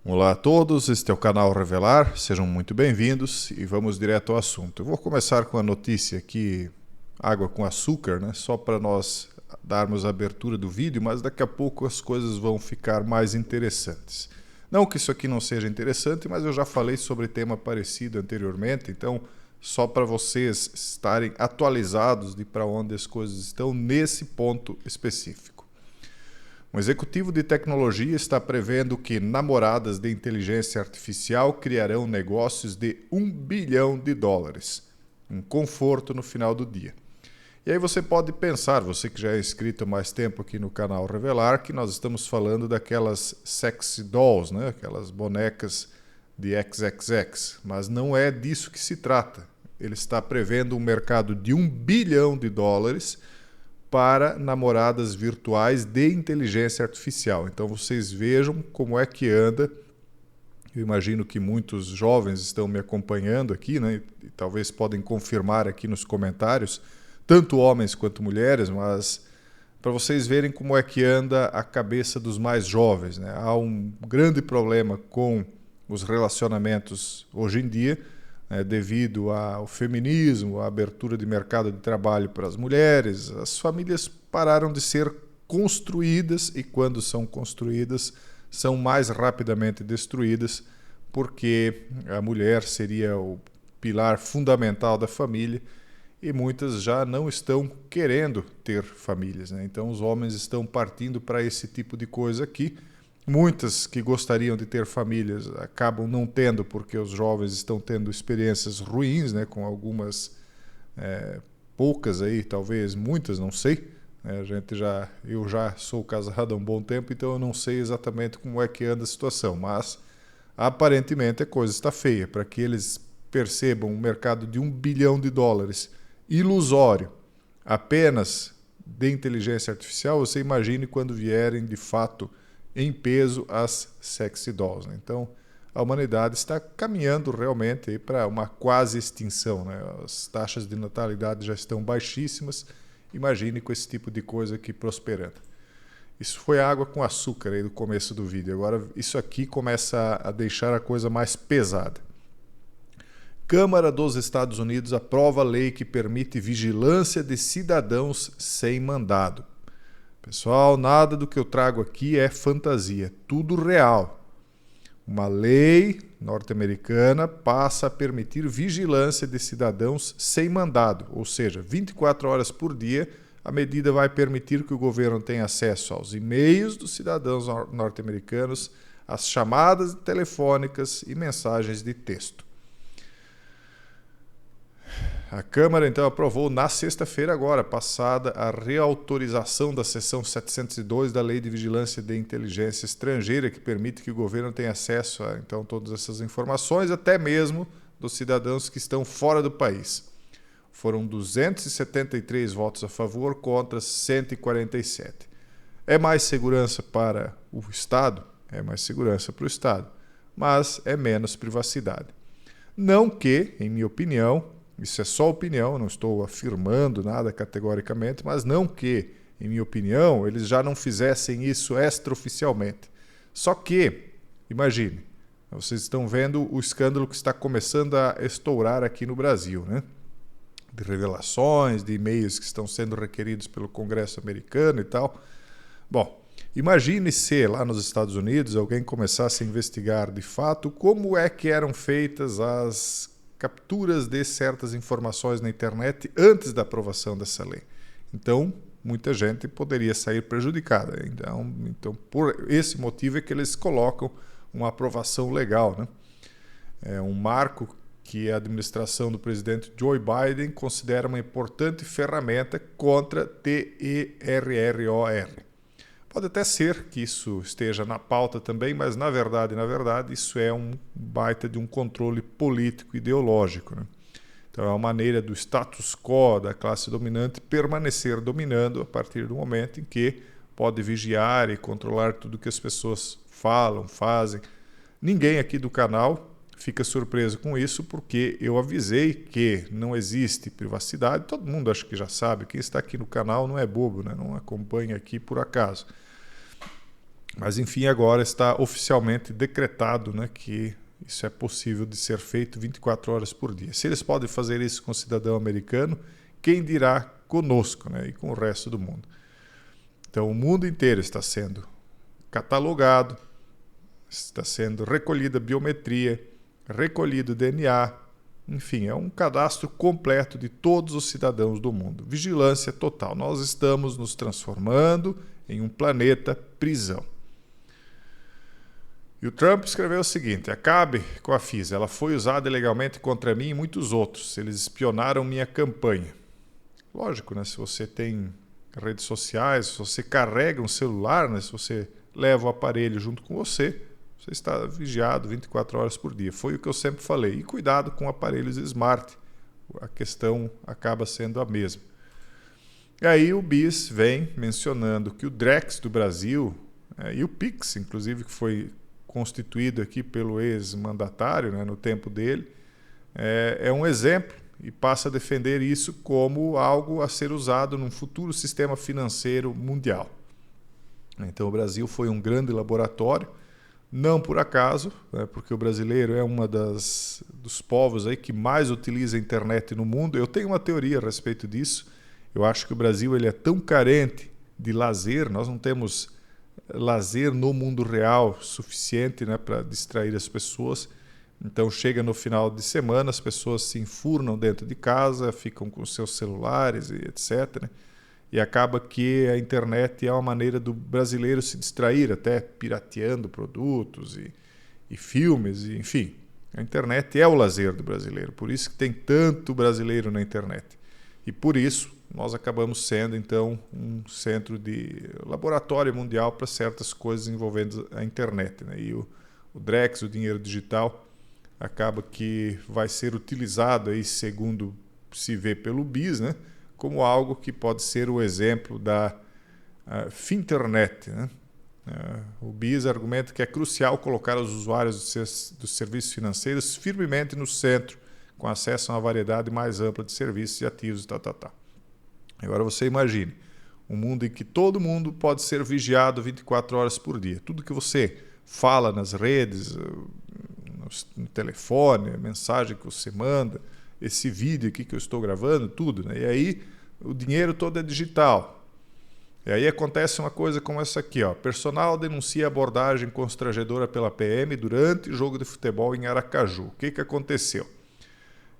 Olá a todos, este é o canal Revelar, sejam muito bem-vindos e vamos direto ao assunto. Eu vou começar com a notícia aqui, água com açúcar, né? Só para nós darmos a abertura do vídeo, mas daqui a pouco as coisas vão ficar mais interessantes. Não que isso aqui não seja interessante, mas eu já falei sobre tema parecido anteriormente, então só para vocês estarem atualizados de para onde as coisas estão nesse ponto específico. Um executivo de tecnologia está prevendo que namoradas de inteligência artificial criarão negócios de US$ 1 bilhão, um conforto no final do dia. E aí você pode pensar, você que já é inscrito há mais tempo aqui no canal Revelar, que nós estamos falando daquelas sexy dolls, né? Aquelas bonecas de XXX, mas não é disso que se trata. Ele está prevendo um mercado de US$ 1 bilhão para namoradas virtuais de inteligência artificial. Então vocês vejam como é que anda. Eu imagino que muitos jovens estão me acompanhando aqui, né? E talvez podem confirmar aqui nos comentários, tanto homens quanto mulheres, mas para vocês verem como é que anda a cabeça dos mais jovens, né? Há um grande problema com os relacionamentos hoje em dia, devido ao feminismo, à abertura de mercado de trabalho para as mulheres. As famílias pararam de ser construídas e, quando são construídas, são mais rapidamente destruídas, porque a mulher seria o pilar fundamental da família e muitas já não estão querendo ter famílias, né? Então os homens estão partindo para esse tipo de coisa aqui. Muitas que gostariam de ter famílias acabam não tendo, porque os jovens estão tendo experiências ruins, né, com algumas poucas aí, talvez muitas, não sei. Eu já sou casado há um bom tempo, então eu não sei exatamente como é que anda a situação, mas aparentemente a coisa está feia. Para que eles percebam um mercado de US$ 1 bilhão ilusório apenas de inteligência artificial, você imagine quando vierem de fato em peso as sexy dolls, né? Então a humanidade está caminhando realmente para uma quase extinção, né? As taxas de natalidade já estão baixíssimas. Imagine com esse tipo de coisa aqui prosperando. Isso foi água com açúcar aí do começo do vídeo. Agora isso aqui começa a deixar a coisa mais pesada. Câmara dos Estados Unidos aprova lei que permite vigilância de cidadãos sem mandado. Pessoal, nada do que eu trago aqui é fantasia, tudo real. Uma lei norte-americana passa a permitir vigilância de cidadãos sem mandado, ou seja, 24 horas por dia. A medida vai permitir que o governo tenha acesso aos e-mails dos cidadãos norte-americanos, às chamadas telefônicas e mensagens de texto. A Câmara, então, aprovou na sexta-feira agora, passada, a reautorização da seção 702 da Lei de Vigilância de Inteligência Estrangeira, que permite que o governo tenha acesso a, então, todas essas informações, até mesmo dos cidadãos que estão fora do país. Foram 273 votos a favor contra 147. É mais segurança para o Estado? É mais segurança para o Estado, mas é menos privacidade. Não que, em minha opinião, isso é só opinião, não estou afirmando nada categoricamente, mas não que, em minha opinião, eles já não fizessem isso extraoficialmente. Só que, imagine, vocês estão vendo o escândalo que está começando a estourar aqui no Brasil, né? De revelações, de e-mails que estão sendo requeridos pelo Congresso americano e tal. Bom, imagine se lá nos Estados Unidos alguém começasse a investigar de fato como é que eram feitas as capturas de certas informações na internet antes da aprovação dessa lei. Então, muita gente poderia sair prejudicada. Então, por esse motivo é que eles colocam uma aprovação legal, né? É um marco que a administração do presidente Joe Biden considera uma importante ferramenta contra TERROR. Pode até ser que isso esteja na pauta também, mas na verdade, isso é um baita de um controle político ideológico, né? Então é uma maneira do status quo da classe dominante permanecer dominando a partir do momento em que pode vigiar e controlar tudo que as pessoas falam, fazem. Ninguém aqui do canal fica surpreso com isso, porque eu avisei que não existe privacidade. Todo mundo acho que já sabe, quem está aqui no canal não é bobo, né? Não acompanha aqui por acaso. Mas, enfim, agora está oficialmente decretado, né, que isso é possível de ser feito 24 horas por dia. Se eles podem fazer isso com o cidadão americano, quem dirá conosco, né, e com o resto do mundo? Então, o mundo inteiro está sendo catalogado, está sendo recolhida biometria, recolhido DNA, enfim, é um cadastro completo de todos os cidadãos do mundo. Vigilância total. Nós estamos nos transformando em um planeta prisão. E o Trump escreveu o seguinte: acabe com a FISA, ela foi usada ilegalmente contra mim e muitos outros. Eles espionaram minha campanha. Lógico, né? Se você tem redes sociais, se você carrega um celular, né? Se você leva o aparelho junto com você, você está vigiado 24 horas por dia. Foi o que eu sempre falei. E cuidado com aparelhos smart. A questão acaba sendo a mesma. E aí o BIS vem mencionando que o Drex do Brasil, e o Pix, inclusive, que foi constituído aqui pelo ex-mandatário, né, no tempo dele, é um exemplo e passa a defender isso como algo a ser usado num futuro sistema financeiro mundial. Então o Brasil foi um grande laboratório, não por acaso, né, porque o brasileiro é dos povos aí que mais utiliza a internet no mundo. Eu tenho uma teoria a respeito disso. Eu acho que o Brasil ele é tão carente de lazer, nós não temos lazer no mundo real suficiente, né, para distrair as pessoas. Então chega no final de semana, as pessoas se enfurnam dentro de casa, ficam com seus celulares e etc. E acaba que a internet é uma maneira do brasileiro se distrair, até pirateando produtos e filmes, e, enfim. A internet é o lazer do brasileiro, por isso que tem tanto brasileiro na internet. E por isso nós acabamos sendo, então, um centro de laboratório mundial para certas coisas envolvendo a internet, né? E o Drex, o dinheiro digital, acaba que vai ser utilizado, aí, segundo se vê pelo BIS, né, como algo que pode ser o exemplo da Finternet, né? O BIS argumenta que é crucial colocar os usuários dos serviços financeiros firmemente no centro, com acesso a uma variedade mais ampla de serviços e ativos, Agora você imagine um mundo em que todo mundo pode ser vigiado 24 horas por dia. Tudo que você fala nas redes, no telefone, a mensagem que você manda, esse vídeo aqui que eu estou gravando, tudo, né? E aí o dinheiro todo é digital. E aí acontece uma coisa como essa aqui, ó. Personal denuncia abordagem constrangedora pela PM durante o jogo de futebol em Aracaju. O que aconteceu?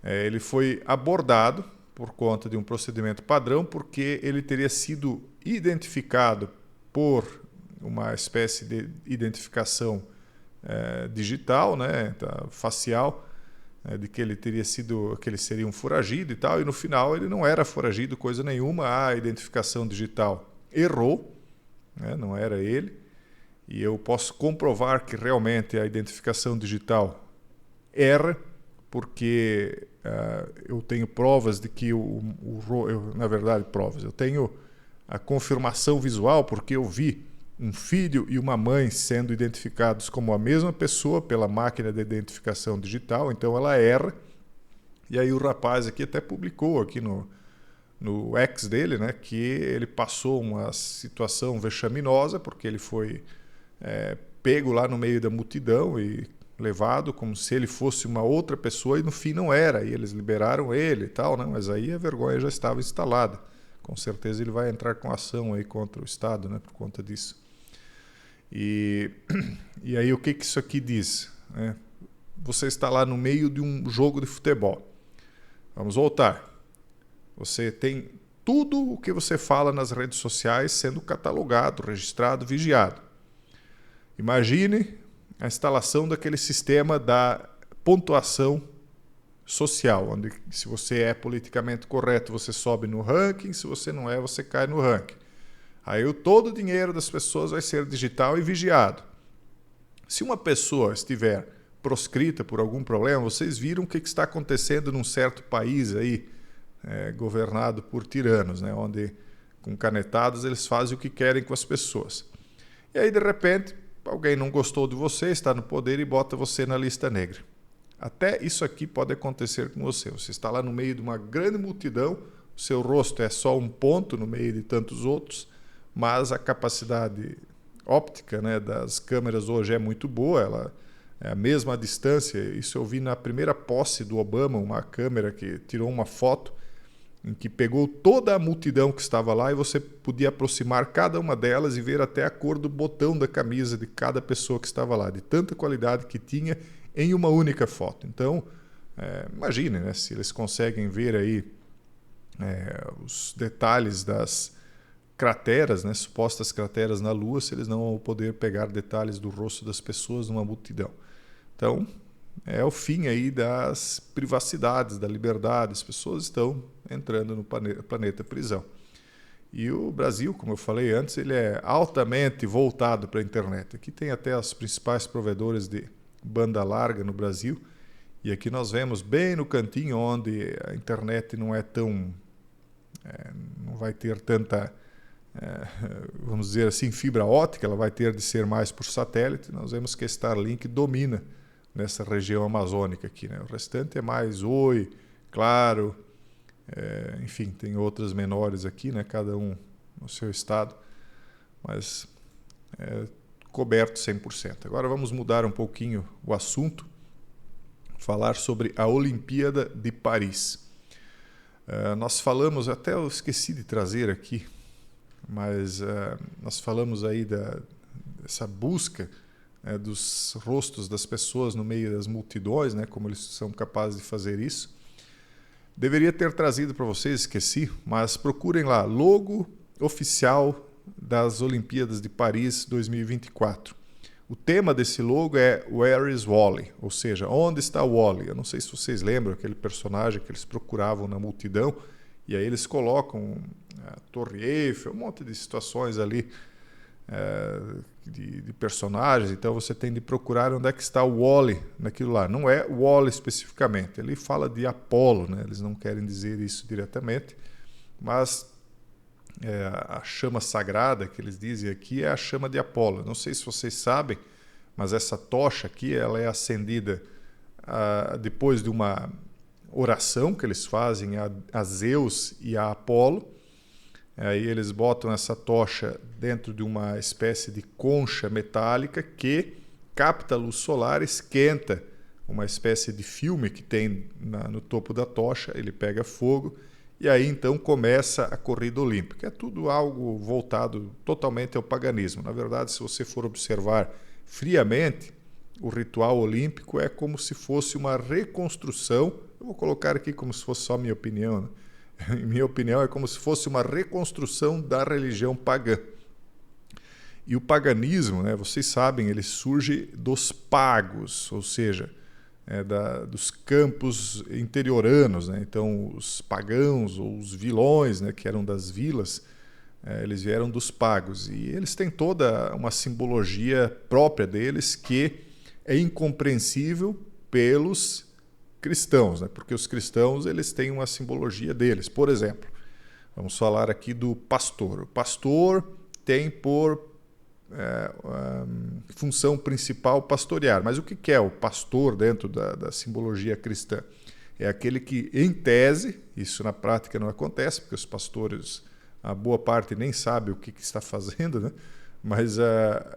Ele foi abordado por conta de um procedimento padrão, porque ele teria sido identificado por uma espécie de identificação digital, né, facial, de que ele seria um foragido e tal, e no final ele não era foragido, coisa nenhuma. A identificação digital errou, né, não era ele, e eu posso comprovar que realmente a identificação digital erra, porque eu tenho provas de que na verdade provas, eu tenho a confirmação visual, porque eu vi um filho e uma mãe sendo identificados como a mesma pessoa pela máquina de identificação digital, então ela erra. E aí o rapaz aqui até publicou aqui no X dele, né, que ele passou uma situação vexaminosa, porque ele foi pego lá no meio da multidão e levado como se ele fosse uma outra pessoa, e no fim não era, e eles liberaram ele e tal, né? Mas aí a vergonha já estava instalada. Com certeza ele vai entrar com ação aí contra o Estado, né, por conta disso. E aí o que isso aqui diz? Você está lá no meio de um jogo de futebol. Vamos voltar. Você tem tudo o que você fala nas redes sociais sendo catalogado, registrado, vigiado. Imagine a instalação daquele sistema da pontuação social, onde se você é politicamente correto, você sobe no ranking, se você não é, você cai no ranking. Aí todo o dinheiro das pessoas vai ser digital e vigiado. Se uma pessoa estiver proscrita por algum problema, vocês viram o que está acontecendo num certo país aí, governado por tiranos, né, onde com canetadas eles fazem o que querem com as pessoas. E aí, de repente, alguém não gostou de você, está no poder e bota você na lista negra. Até isso aqui pode acontecer com você. Você está lá no meio de uma grande multidão, o seu rosto é só um ponto no meio de tantos outros, mas a capacidade óptica, né, das câmeras hoje é muito boa, ela é a mesma distância. Isso eu vi na primeira posse do Obama, uma câmera que tirou uma foto em que pegou toda a multidão que estava lá e você podia aproximar cada uma delas e ver até a cor do botão da camisa de cada pessoa que estava lá, de tanta qualidade que tinha em uma única foto. Então, imagine, né, se eles conseguem ver aí os detalhes das crateras, né, supostas crateras na Lua, se eles não vão poder pegar detalhes do rosto das pessoas numa multidão. Então, é o fim aí das privacidades, da liberdade. As pessoas estão entrando no planeta prisão. E o Brasil, como eu falei antes, ele é altamente voltado para a internet. Aqui tem até os principais provedores de banda larga no Brasil. E aqui nós vemos bem no cantinho onde a internet não é tão... não vai ter tanta... vamos dizer assim, fibra ótica, ela vai ter de ser mais por satélite. Nós vemos que a Starlink domina nessa região amazônica aqui, né? O restante é mais Oi, Claro, enfim, tem outras menores aqui, né? Cada um no seu estado, mas coberto 100%. Agora vamos mudar um pouquinho o assunto, falar sobre a Olimpíada de Paris. Nós falamos, até eu esqueci de trazer aqui, mas nós falamos aí dessa busca dos rostos das pessoas no meio das multidões, né, como eles são capazes de fazer isso. Deveria ter trazido para vocês, esqueci, mas procurem lá, logo oficial das Olimpíadas de Paris 2024. O tema desse logo é Where is Wally? Ou seja, onde está o Wally? Eu não sei se vocês lembram aquele personagem que eles procuravam na multidão, e aí eles colocam a Torre Eiffel, um monte de situações ali de personagens. Então você tem de procurar onde é que está o Wally naquilo lá. Não é o Wally especificamente, ele fala de Apolo, né? Eles não querem dizer isso diretamente, mas a chama sagrada que eles dizem aqui é a chama de Apolo. Não sei se vocês sabem, mas essa tocha aqui ela é acendida depois de uma oração que eles fazem a Zeus e a Apolo. Aí eles botam essa tocha dentro de uma espécie de concha metálica que capta a luz solar, esquenta uma espécie de filme que tem no topo da tocha, ele pega fogo e aí então começa a corrida olímpica. É tudo algo voltado totalmente ao paganismo. Na verdade, se você for observar friamente, o ritual olímpico é como se fosse uma reconstrução. Eu vou colocar aqui como se fosse só minha opinião, né? Em minha opinião, é como se fosse uma reconstrução da religião pagã. E o paganismo, né, vocês sabem, ele surge dos pagos, ou seja, dos campos interioranos, né? Então, os pagãos ou os vilões, né, que eram das vilas, eles vieram dos pagos. E eles têm toda uma simbologia própria deles que é incompreensível pelos cristãos, né? Porque os cristãos eles têm uma simbologia deles. Por exemplo, vamos falar aqui do pastor. O pastor tem por função principal pastorear. Mas o que é o pastor dentro da simbologia cristã? É aquele que, em tese, isso na prática não acontece, porque os pastores, a boa parte nem sabe o que está fazendo, né? Mas,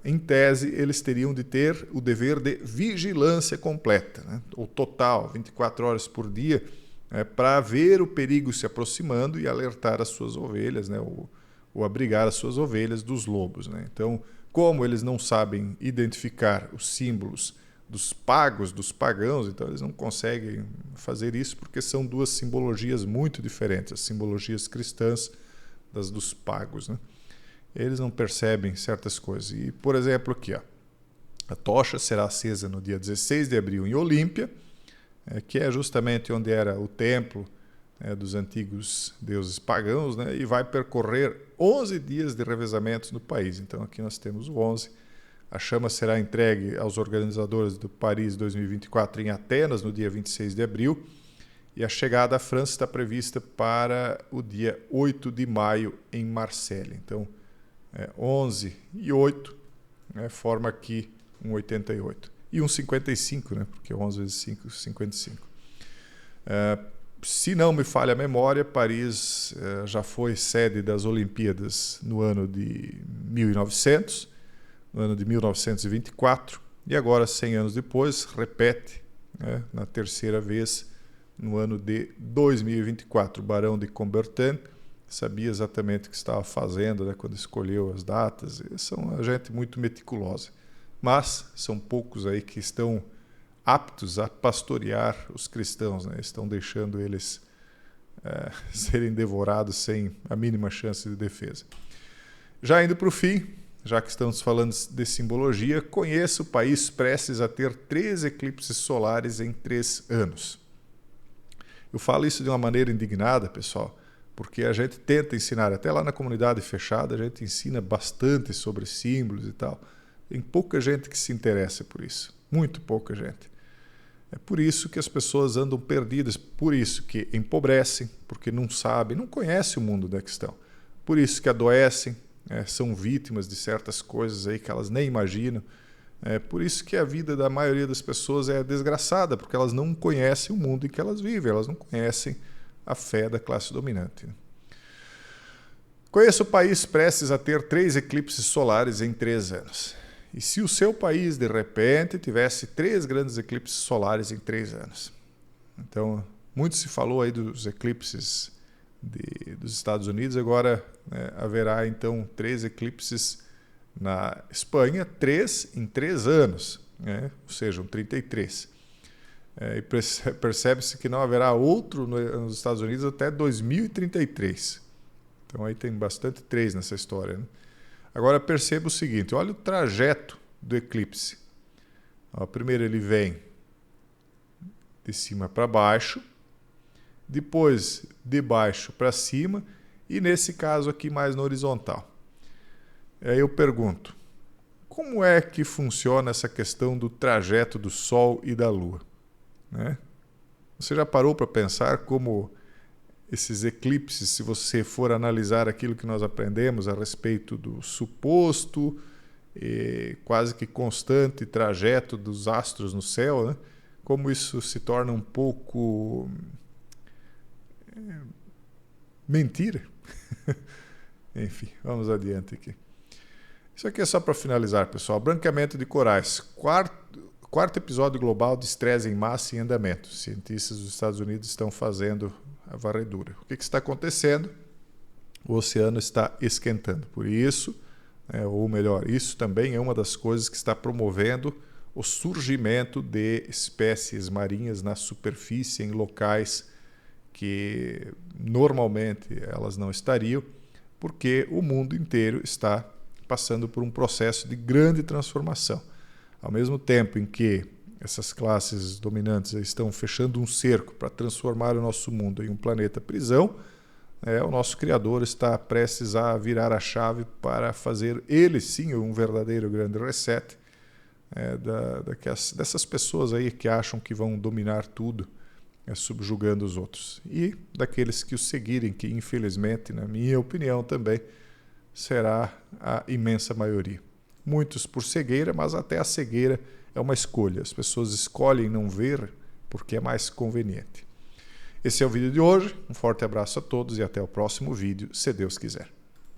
em tese, eles teriam de ter o dever de vigilância completa, né? Ou total, 24 horas por dia, para ver o perigo se aproximando e alertar as suas ovelhas, né? Ou abrigar as suas ovelhas dos lobos, né? Então, como eles não sabem identificar os símbolos dos pagos, dos pagãos, então eles não conseguem fazer isso porque são duas simbologias muito diferentes, as simbologias cristãs das dos pagos, né? Eles não percebem certas coisas. E, por exemplo, aqui, ó, a tocha será acesa no dia 16 de abril em Olímpia, que é justamente onde era o templo dos antigos deuses pagãos, né, e vai percorrer 11 dias de revezamentos no país. Então, aqui nós temos o 11. A chama será entregue aos organizadores do Paris 2024 em Atenas, no dia 26 de abril, e a chegada à França está prevista para o dia 8 de maio em Marselha. Então, 11 e 8, né, forma aqui um 88. E um 55, né, porque 11 vezes 5, 55. Se não me falha a memória, Paris já foi sede das Olimpíadas no ano de 1900, no ano de 1924, e agora, 100 anos depois, repete, né, na terceira vez, no ano de 2024. O Barão de Coubertin sabia exatamente o que estava fazendo, né, quando escolheu as datas. Eles são uma gente muito meticulosa, mas são poucos aí que estão aptos a pastorear os cristãos, né? Estão deixando eles serem devorados sem a mínima chance de defesa. Já indo para o fim, já que estamos falando de simbologia, conheça o país prestes a ter 3 eclipses solares em 3 anos. Eu falo isso de uma maneira indignada, pessoal, porque a gente tenta ensinar, até lá na comunidade fechada, a gente ensina bastante sobre símbolos e tal. Tem pouca gente que se interessa por isso, muito pouca gente. É por isso que as pessoas andam perdidas, por isso que empobrecem, porque não sabem, não conhecem o mundo da questão. Por isso que adoecem, são vítimas de certas coisas aí que elas nem imaginam. É por isso que a vida da maioria das pessoas é desgraçada, porque elas não conhecem o mundo em que elas vivem, elas não conhecem a fé da classe dominante. Conheça o país prestes a ter 3 eclipses solares em 3 anos. E se o seu país, de repente, tivesse 3 grandes eclipses solares em 3 anos? Então, muito se falou aí dos eclipses dos Estados Unidos, agora haverá então 3 eclipses na Espanha, 3 em 3 anos, ou seja, 33. E percebe-se que não haverá outro nos Estados Unidos até 2033. Então aí tem bastante 3 nessa história, né? Agora perceba o seguinte, olha o trajeto do eclipse. Primeiro ele vem de cima para baixo, depois de baixo para cima e nesse caso aqui mais na horizontal. Aí eu pergunto, como é que funciona essa questão do trajeto do Sol e da Lua? Né? Você já parou para pensar como esses eclipses, se você for analisar aquilo que nós aprendemos a respeito do suposto e quase que constante trajeto dos astros no céu, né? Como isso se torna um pouco mentira? Enfim, vamos adiante aqui. Isso aqui é só para finalizar, pessoal. Branqueamento de corais. Quarto episódio global de estresse em massa em andamento. Os cientistas dos Estados Unidos estão fazendo a varredura. O que está acontecendo? O oceano está esquentando. Por isso, ou melhor, isso também é uma das coisas que está promovendo o surgimento de espécies marinhas na superfície em locais que normalmente elas não estariam, porque o mundo inteiro está passando por um processo de grande transformação. Ao mesmo tempo em que essas classes dominantes estão fechando um cerco para transformar o nosso mundo em um planeta prisão, o nosso Criador está prestes a virar a chave para fazer ele sim um verdadeiro grande reset dessas pessoas aí que acham que vão dominar tudo, subjugando os outros. E daqueles que o seguirem, que infelizmente, na minha opinião também, será a imensa maioria. Muitos por cegueira, mas até a cegueira é uma escolha. As pessoas escolhem não ver porque é mais conveniente. Esse é o vídeo de hoje. Um forte abraço a todos e até o próximo vídeo, se Deus quiser.